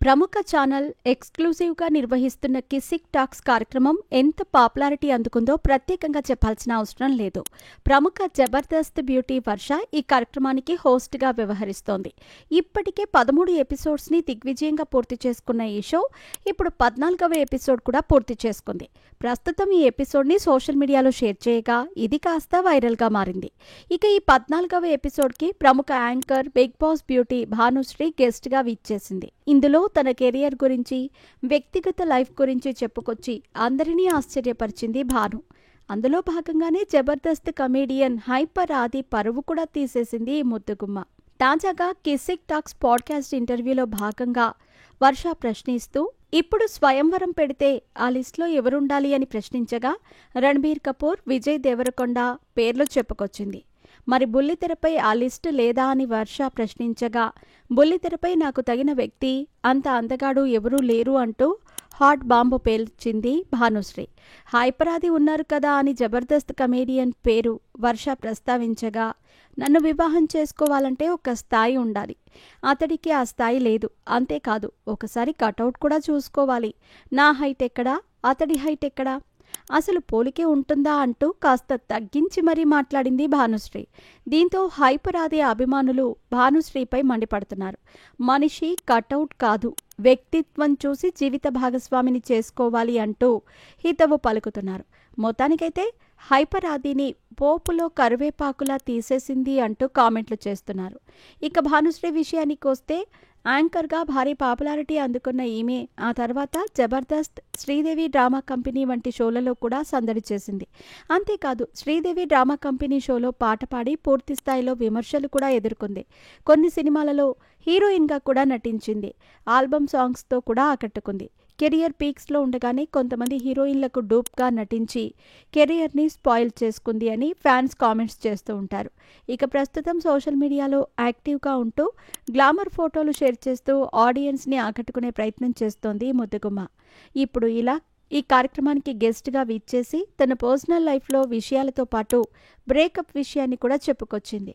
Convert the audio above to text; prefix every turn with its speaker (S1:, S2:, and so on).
S1: ప్రముఖ ఛానల్ ఎక్స్క్లూజివ్గా నిర్వహిస్తున్న కిసిక్ టాక్స్ కార్యక్రమం ఎంత పాపులారిటీ అందుకుందో ప్రత్యేకంగా చెప్పాల్సిన అవసరం లేదు. ప్రముఖ జబర్దస్త్ బ్యూటీ వర్ష ఈ కార్యక్రమానికి హోస్ట్గా వ్యవహరిస్తోంది. ఇప్పటికే 13 ఎపిసోడ్స్ని దిగ్విజయంగా పూర్తి చేసుకున్న ఈ షో ఇప్పుడు 14వ ఎపిసోడ్ కూడా పూర్తి చేసుకుంది. ప్రస్తుతం ఈ ఎపిసోడ్ని సోషల్ మీడియాలో షేర్ చేయగా ఇది కాస్త వైరల్గా మారింది. ఇక ఈ 14వ ఎపిసోడ్కి ప్రముఖ anchor big boss beauty Bhanusree గెస్ట్గా విచ్చేసింది. ఇందులో తన కెరియర్ గురించి, వ్యక్తిగత లైఫ్ గురించి చెప్పుకొచ్చి అందరినీ ఆశ్చర్యపరిచింది భాను. అందులో భాగంగానే జబర్దస్త్ కమేడియన్ హైపర్ ఆది పరువు కూడా తీసేసింది ఈ ముద్దుగుమ్మ. తాజాగా కిసిక్ టాక్స్ పాడ్కాస్ట్ ఇంటర్వ్యూలో భాగంగా వర్ష ప్రశ్నిస్తూ, ఇప్పుడు స్వయంవరం పెడితే ఆ లిస్టులో ఎవరుండాలి అని ప్రశ్నించగా రణబీర్ కపూర్, విజయ్ దేవరకొండ పేర్లు చెప్పుకొచ్చింది. మరి బుల్లితెరపై ఆ లిస్టు లేదా అని వర్ష ప్రశ్నించగా, బుల్లితెరపై నాకు తగిన వ్యక్తి, అంత అందగాడు ఎవరూ లేరు అంటూ హాట్ బాంబు పేల్చింది భానుశ్రీ. హైపరాది ఉన్నారు కదా అని జబర్దస్త్ కమేడియన్ పేరు వర్ష ప్రస్తావించగా, నన్ను వివాహం చేసుకోవాలంటే ఒక స్థాయి ఉండాలి, అతడికి ఆ స్థాయి లేదు. అంతేకాదు, ఒకసారి కటౌట్ కూడా చూసుకోవాలి. నా హైట్ ఎక్కడా, అతడి హైట్ ఎక్కడా, అసలు పోలికే ఉంటుందా అంటూ కాస్త తగ్గించి మరీ మాట్లాడింది భానుశ్రీ. దీంతో హైపరాది అభిమానులు భానుశ్రీపై మండిపడుతున్నారు. మనిషి కటౌట్ కాదు, వ్యక్తిత్వం చూసి జీవిత భాగస్వామిని చేసుకోవాలి అంటూ హితవు పలుకుతున్నారు. మొత్తానికైతే హైపరాదిని పోపులో కరివేపాకులా తీసేసింది అంటూ కామెంట్లు చేస్తున్నారు. ఇక భానుశ్రీ విషయానికి వస్తే, యాంకర్గా భారీ పాపులారిటీ అందుకున్న ఈమె ఆ తర్వాత జబర్దస్త్, శ్రీదేవి డ్రామా కంపెనీ వంటి షోలలో కూడా సందడి చేసింది. అంతేకాదు, శ్రీదేవి డ్రామా కంపెనీ షోలో పాట పాడి పూర్తి స్థాయిలో విమర్శలు కూడా ఎదుర్కొంది. కొన్ని సినిమాలలో హీరోయిన్గా కూడా నటించింది. ఆల్బమ్ సాంగ్స్తో కూడా ఆకట్టుకుంది. కెరియర్ పీక్స్లో ఉండగానే కొంతమంది హీరోయిన్లకు డూప్గా నటించి కెరియర్ని స్పాయిల్ చేసుకుంది అని ఫ్యాన్స్ కామెంట్స్ చేస్తూ ఉంటారు. ఇక ప్రస్తుతం సోషల్ మీడియాలో యాక్టివ్గా ఉంటూ గ్లామర్ ఫోటోలు షేర్ చేస్తూ ఆడియన్స్ని ఆకట్టుకునే ప్రయత్నం చేస్తోంది ముద్దుగుమ్మ. ఇప్పుడు ఇలా ఈ కార్యక్రమానికి గెస్ట్గా విచ్చేసి తన పర్సనల్ లైఫ్లో విషయాలతో పాటు బ్రేకప్ విషయాన్ని కూడా చెప్పుకొచ్చింది.